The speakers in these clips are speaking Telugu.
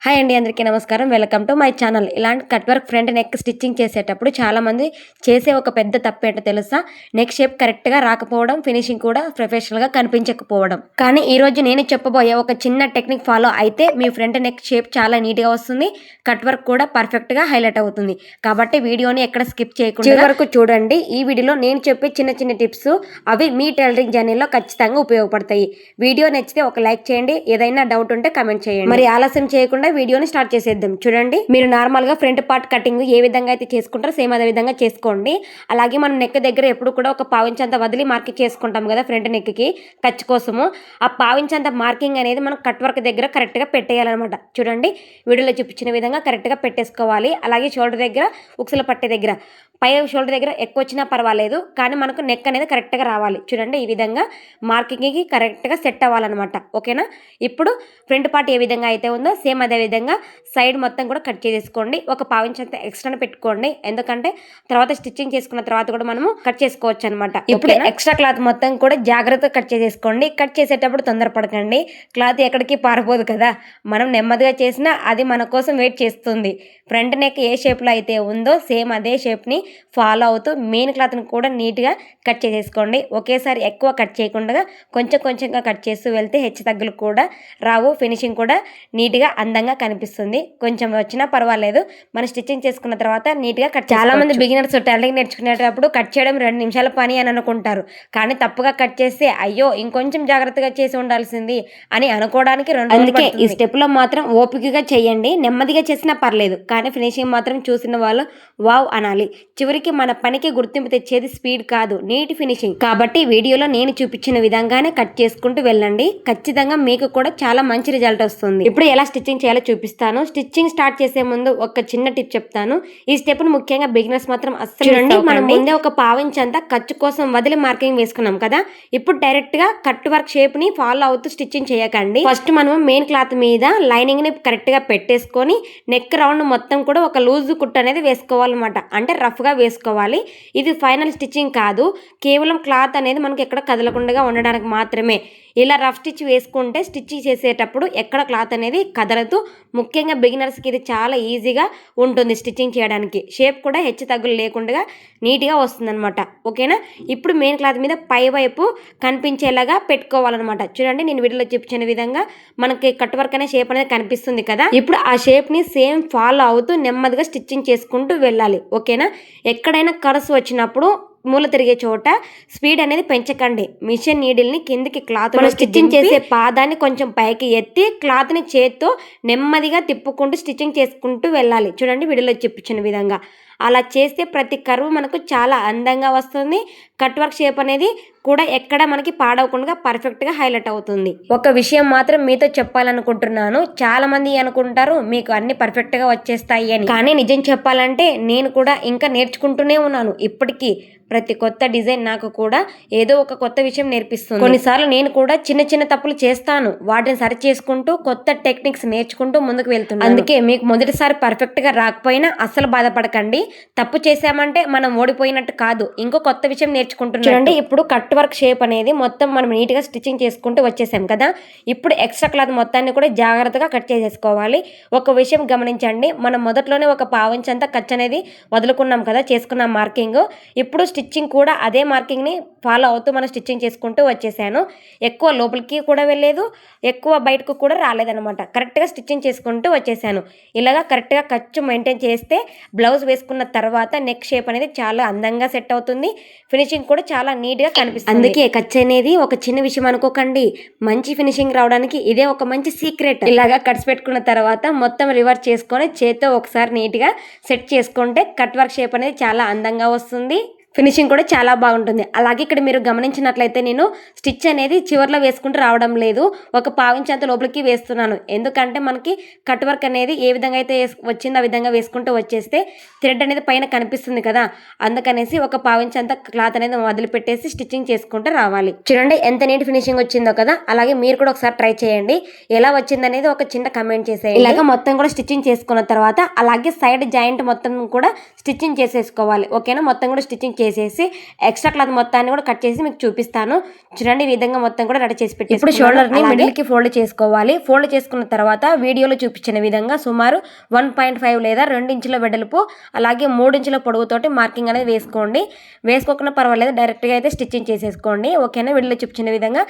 హాయ్ అండి, అందరికీ నమస్కారం. Welcome to my channel. ఇలాంటి cut work front neck stitching చేసేటప్పుడు చాలామంది చేసే ఒక పెద్ద తప్పేంటో తెలుసా? నెక్ షేప్ కరెక్ట్గా రాకపోవడం, ఫినిషింగ్ కూడా ప్రొఫెషనల్గా కనిపించకపోవడం. కానీ ఈరోజు నేను చెప్పబోయే ఒక చిన్న టెక్నిక్ ఫాలో అయితే మీ ఫ్రంట్ నెక్ షేప్ చాలా నీట్గా వస్తుంది, కట్ వర్క్ కూడా పర్ఫెక్ట్గా హైలైట్ అవుతుంది. కాబట్టి వీడియోని ఎక్కడ స్కిప్ చేయకుండా చివరి వరకు చూడండి. ఈ వీడియోలో నేను చెప్పే చిన్న చిన్న టిప్స్ అవి మీ టైలరింగ్ జర్నీలో ఖచ్చితంగా ఉపయోగపడతాయి. వీడియో నచ్చితే ఒక లైక్ చేయండి, ఏదైనా డౌట్ ఉంటే కమెంట్ చేయండి. మరి ఆలస్యం చేయకుండా వీడియోని స్టార్ట్ చేసేద్దాం. చూడండి, మీరు నార్మల్ గా ఫ్రంట్ పార్ట్ కటింగ్ ఏ విధంగా అయితే చేసుకుంటారో సేమ్ అదే విధంగా చేసుకోండి. అలాగే మనం నెక్ దగ్గర ఎప్పుడు కూడా ఒక పావించంత వదిలి మార్కింగ్ చేసుకుంటాం కదా ఫ్రంట్ నెక్ కి ఖర్చు కోసము. ఆ పావించంత మార్కింగ్ అనేది మనం కట్ వర్క్ దగ్గర కరెక్ట్ గా పెట్టేయాలన్నమాట. చూడండి, వీడియోలో చూపించిన విధంగా కరెక్ట్ గా పెట్టేసుకోవాలి. అలాగే షోల్డర్ దగ్గర, ఉక్సుల పట్టే దగ్గర, పై షోల్డర్ దగ్గర ఎక్కువ వచ్చినా పర్వాలేదు, కానీ మనకు నెక్ అనేది కరెక్ట్గా రావాలి. చూడండి, ఈ విధంగా మార్కింగ్కి కరెక్ట్గా సెట్ అవ్వాలన్నమాట. ఓకేనా? ఇప్పుడు ఫ్రంట్ పార్ట్ ఏ విధంగా అయితే ఉందో సేమ్ అదే విధంగా సైడ్ మొత్తం కూడా కట్ చేసేసుకోండి. ఒక పావించంత ఎక్స్ట్రా పెట్టుకోండి, ఎందుకంటే తర్వాత స్టిచ్చింగ్ చేసుకున్న తర్వాత కూడా మనము కట్ చేసుకోవచ్చు అనమాట. ఇప్పుడు ఎక్స్ట్రా క్లాత్ మొత్తం కూడా జాగ్రత్తగా కట్ చేసేసుకోండి. కట్ చేసేటప్పుడు తొందరపడకండి, క్లాత్ ఎక్కడికి పారిపోదు కదా. మనం నెమ్మదిగా చేసినా అది మన కోసం వెయిట్ చేస్తుంది. ఫ్రంట్ నెక్ ఏ షేప్లో అయితే ఉందో సేమ్ అదే షేప్ని ఫాలో అవుతూ మెయిన్ క్లాత్ని కూడా నీట్గా కట్ చేసేసుకోండి. ఒకేసారి ఎక్కువ కట్ చేయకుండా కొంచెం కొంచెంగా కట్ చేస్తూ వెళ్తే హెచ్చు తగ్గులు కూడా రావు, ఫినిషింగ్ కూడా నీట్గా అందంగా కనిపిస్తుంది. కొంచెం వచ్చినా పర్వాలేదు, మనం స్టిచ్చింగ్ చేసుకున్న తర్వాత నీట్గా కట్. చాలా మంది బిగినర్స్ టైలరింగ్ నేర్చుకునేటప్పుడు కట్ చేయడం 2 నిమిషాల పని అని అనుకుంటారు, కానీ తప్పుగా కట్ చేస్తే అయ్యో ఇంకొంచెం జాగ్రత్తగా చేసి ఉండాల్సింది అని అనుకోవడానికి 2 రోజులు. అందుకే ఈ స్టెప్లో మాత్రం ఓపికగా చేయండి. నెమ్మదిగా చేసినా పర్లేదు, కానీ ఫినిషింగ్ మాత్రం చూసిన వాళ్ళు వావ్ అనాలి. చివరికి మన పనికి గుర్తింపు తెచ్చేది స్పీడ్ కాదు, నీట్ ఫినిషింగ్. కాబట్టి వీడియోలో నేను చూపించిన విధంగానే కట్ చేసుకుంటూ వెళ్ళండి, ఖచ్చితంగా మీకు కూడా చాలా మంచి రిజల్ట్ వస్తుంది. ఇప్పుడు ఎలా స్టిచ్చింగ్ చేయాలో చూపిస్తాను. స్టిచ్చింగ్ స్టార్ట్ చేసే ముందు ఒక చిన్న టిప్ చెప్తాను. ఈ స్టెప్ ను ముఖ్యంగా బిగినర్స్ మాత్రం అస్సలు చూడండి. మనం ముందే ఒక పావించంతా ఖర్చు కోసం వదిలి మార్కింగ్ వేసుకున్నాం కదా. ఇప్పుడు డైరెక్ట్ గా కట్ వర్క్ షేప్ ని ఫాలో అవుతూ స్టిచ్చింగ్ చేయకండి. ఫస్ట్ మనం మెయిన్ క్లాత్ మీద లైనింగ్ ని కరెక్ట్ గా పెట్టేసుకొని నెక్ రౌండ్ మొత్తం కూడా ఒక లూజ్ కుట్ అనేది వేసుకోవాలన్నమాట. అంటే రఫ్ గా వేసుకోవాలి. ఇది ఫైనల్ స్టిచ్చింగ్ కాదు, కేవలం క్లాత్ అనేది మనకి ఎక్కడ కదలకుండా ఉండడానికి మాత్రమే. ఇలా రఫ్ స్టిచ్ వేసుకుంటే స్టిచ్చింగ్ చేసేటప్పుడు ఎక్కడ క్లాత్ అనేది కదలదు. ముఖ్యంగా బిగినర్స్కి ఇది చాలా ఈజీగా ఉంటుంది స్టిచ్చింగ్ చేయడానికి. షేప్ కూడా హెచ్చు తగ్గులు లేకుండా నీట్గా వస్తుందన్నమాట. ఓకేనా? ఇప్పుడు మెయిన్ క్లాత్ మీద పై వైపు కనిపించేలాగా పెట్టుకోవాలన్నమాట. చూడండి, నేను వీడియోలో చూపించిన విధంగా మనకి కట్ వర్క్ అనే షేప్ అనేది కనిపిస్తుంది కదా. ఇప్పుడు ఆ షేప్ని సేమ్ ఫాలో అవుతూ నెమ్మదిగా స్టిచ్చింగ్ చేసుకుంటూ వెళ్ళాలి. ఓకేనా? ఎక్కడైనా కర్వ్స్ వచ్చినప్పుడు మూల తిరిగే చోట స్పీడ్ అనేది పెంచకండి. మిషన్ నీడిల్ని కిందికి క్లాత్ స్టిచ్చింగ్ చేసే పాదాన్ని కొంచెం పైకి ఎత్తి క్లాత్ని చేత్తో నెమ్మదిగా తిప్పుకుంటూ స్టిచ్చింగ్ చేసుకుంటూ వెళ్ళాలి. చూడండి, వీడియోలో చూపించిన విధంగా అలా చేస్తే ప్రతి కర్వ్ మనకు చాలా అందంగా వస్తుంది. కట్ వర్క్ షేప్ అనేది కూడా ఎక్కడ మనకి పాడవకుండా పర్ఫెక్ట్గా హైలైట్ అవుతుంది. ఒక విషయం మాత్రం మీతో చెప్పాలనుకుంటున్నాను. చాలా మంది అనుకుంటారు మీకు అన్ని పర్ఫెక్ట్గా వచ్చేస్తాయి అని, కానీ నిజం చెప్పాలంటే నేను కూడా ఇంకా నేర్చుకుంటూనే ఉన్నాను. ఇప్పటికీ ప్రతి కొత్త డిజైన్ నాకు కూడా ఏదో ఒక కొత్త విషయం నేర్పిస్తుంది. కొన్నిసార్లు నేను కూడా చిన్న చిన్న తప్పులు చేస్తాను, వాటిని సరి చేసుకుంటూ కొత్త టెక్నిక్స్ నేర్చుకుంటూ ముందుకు వెళ్తున్నాను. అందుకే మీకు మొదటిసారి పర్ఫెక్ట్గా రాకపోయినా అస్సలు బాధపడకండి. తప్పు చేసామంటే మనం ఓడిపోయినట్టు కాదు, ఇంకో కొత్త విషయం నేర్చుకుంటున్నాం. చూడండి, ఇప్పుడు కట్ వర్క్ షేప్ అనేది మొత్తం మనం నీట్గా స్టిచ్చింగ్ చేసుకుంటూ వచ్చేసాం కదా. ఇప్పుడు ఎక్స్ట్రా క్లాత్ మొత్తాన్ని కూడా జాగ్రత్తగా కట్ చేసేసుకోవాలి. ఒక విషయం గమనించండి, మనం మొదట్లోనే ఒక పావించంతా ఖర్చు అనేది వదులుకున్నాం కదా, చేసుకున్నాం మార్కింగ్. ఇప్పుడు స్టిచ్చింగ్ కూడా అదే మార్కింగ్ని ఫాలో అవుతూ మనం స్టిచ్చింగ్ చేసుకుంటూ వచ్చేసాను. ఎక్కువ లోపలికి కూడా వెళ్ళలేదు, ఎక్కువ బయటకు కూడా రాలేదనమాట. కరెక్ట్గా స్టిచ్చింగ్ చేసుకుంటూ వచ్చేసాను. ఇలాగా కరెక్ట్గా ఖర్చు మెయింటైన్ చేస్తే బ్లౌజ్ వేసుకున్న తర్వాత నెక్ షేప్ అనేది చాలా అందంగా సెట్ అవుతుంది. ఫినిషింగ్ కూడా చాలా నీట్గా కనిపిస్తుంది. అందుకే ఖర్చు అనేది ఒక చిన్న విషయం అనుకోకండి, మంచి ఫినిషింగ్ రావడానికి ఇదే ఒక మంచి సీక్రెట్. ఇలాగా కట్స్ పెట్టుకున్న తర్వాత మొత్తం రివర్స్ చేసుకొని చేత్తో ఒకసారి నీట్గా సెట్ చేసుకుంటే కట్ వర్క్ షేప్ అనేది చాలా అందంగా వస్తుంది. ఫినిషింగ్ కూడా చాలా బాగుంటుంది. అలాగే ఇక్కడ మీరు గమనించినట్లయితే నేను స్టిచ్ అనేది చివర్లో వేసుకుంటూ రావడం లేదు, ఒక పావించంత లోపలికి వేస్తున్నాను. ఎందుకంటే మనకి కట్ వర్క్ అనేది ఏ విధంగా అయితే వచ్చిందో ఆ విధంగా వేసుకుంటూ వచ్చేస్తే థ్రెడ్ అనేది పైన కనిపిస్తుంది కదా, అందుకనేసి ఒక పావించంత క్లాత్ అనేది వదిలిపెట్టేసి స్టిచ్చింగ్ చేసుకుంటూ రావాలి. చూడండి ఎంత నీట్ ఫినిషింగ్ వచ్చిందో కదా. అలాగే మీరు కూడా ఒకసారి ట్రై చేయండి, ఎలా వచ్చిందనేది ఒక చిన్న కమెంట్ చేసేయండి. ఇలాగ మొత్తం కూడా స్టిచ్చింగ్ చేసుకున్న తర్వాత అలాగే సైడ్ జాయింట్ మొత్తం కూడా స్టిచ్చింగ్ చేసేసుకోవాలి. ఓకేనా? మొత్తం కూడా స్టిచ్చింగ్ చేసేసి ఎక్స్ట్రా క్లాత్ మొత్తాన్ని కూడా కట్ చేసి మీకు చూపిస్తాను. చూడండి, ఈ విధంగా మొత్తం కూడా రెడీ చేసి పెట్టి ఇప్పుడు షోల్డర్ని మిడిల్కి ఫోల్డ్ చేసుకోవాలి. ఫోల్డ్ చేసుకున్న తర్వాత వీడియోలో చూపించిన విధంగా సుమారు 1.5 లేదా 2 ఇంచుల వెడల్పు అలాగే 3 ఇంచుల పొడవుతోటి మార్కింగ్ అనేది వేసుకోండి. వేసుకోకుండా పర్వాలేదు, డైరెక్ట్గా అయితే స్టిచ్చింగ్ చేసేసుకోండి. ఓకేనా, వీడియోలో చూపించిన విధంగా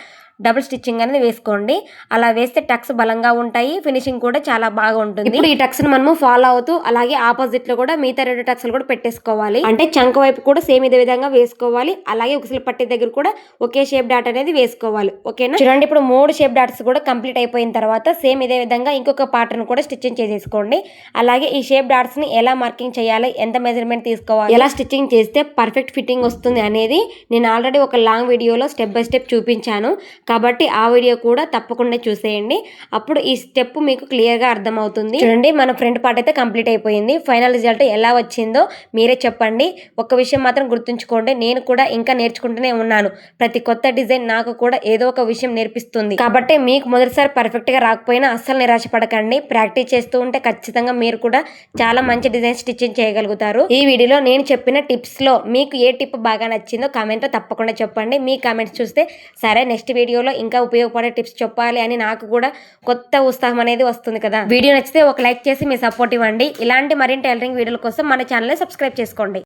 డబుల్ స్టిచ్చింగ్ అనేది వేసుకోండి. అలా వేస్తే టక్స్ బలంగా ఉంటాయి, ఫినిషింగ్ కూడా చాలా బాగా ఉంటుంది. ఇప్పుడు ఈ టక్స్ ని మనము ఫాలో అవుతూ అలాగే ఆపోజిట్ లో కూడా మిగతా 2 టక్స్లు కూడా పెట్టేసుకోవాలి. అంటే చంక వైపు కూడా సేమ్ ఇదే విధంగా వేసుకోవాలి. అలాగే ఉక్సుల పట్టి దగ్గర కూడా ఒకే షేప్ డాట్ అనేది వేసుకోవాలి. ఓకేనా, చూడండి ఇప్పుడు 3 షేప్ డాట్స్ కూడా కంప్లీట్ అయిపోయిన తర్వాత సేమ్ ఇదే విధంగా ఇంకొక పార్ట్ను కూడా స్టిచ్చింగ్ చేసేసుకోండి. అలాగే ఈ షేప్ డాట్స్ ని ఎలా మార్కింగ్ చేయాలి, ఎంత మెజర్మెంట్ తీసుకోవాలి, ఎలా స్టిచ్చింగ్ చేస్తే పర్ఫెక్ట్ ఫిట్టింగ్ వస్తుంది అనేది నేను ఆల్రెడీ ఒక లాంగ్ వీడియోలో స్టెప్ బై స్టెప్ చూపించాను. కాబట్టి ఆ వీడియో కూడా తప్పకుండా చూసేయండి. అప్పుడు ఈ స్టెప్ మీకు క్లియర్గా అర్థమవుతుంది. చూడండి, మన ఫ్రంట్ పార్ట్ అయితే కంప్లీట్ అయిపోయింది. ఫైనల్ రిజల్ట్ ఎలా వచ్చిందో మీరే చెప్పండి. ఒక విషయం మాత్రం గుర్తుంచుకోండి, నేను కూడా ఇంకా నేర్చుకుంటూనే ఉన్నాను. ప్రతి కొత్త డిజైన్ నాకు కూడా ఏదో ఒక విషయం నేర్పిస్తుంది. కాబట్టి మీకు మొదటిసారి పర్ఫెక్ట్గా రాకపోయినా అస్సలు నిరాశపడకండి. ప్రాక్టీస్ చేస్తూ ఉంటే ఖచ్చితంగా మీరు కూడా చాలా మంచి డిజైన్ స్టిచ్చింగ్ చేయగలుగుతారు. ఈ వీడియోలో నేను చెప్పిన టిప్స్లో మీకు ఏ టిప్ బాగా నచ్చిందో కామెంట్లో తప్పకుండా చెప్పండి. మీ కామెంట్స్ చూస్తే సరే నెక్స్ట్ వీడియోలో ఇంకా ఉపయోగపడే టిప్స్ చెప్పాలి అని నాకు కూడా కొత్త ఉత్సాహం అనేది వస్తుంది కదా. వీడియో నచ్చితే ఒక లైక్ చేసి మీ సపోర్ట్ ఇవ్వండి. ఇలాంటి మరిన్ని టైలరింగ్ వీడియోల కోసం మన ఛానల్ని సబ్స్క్రైబ్ చేసుకోండి.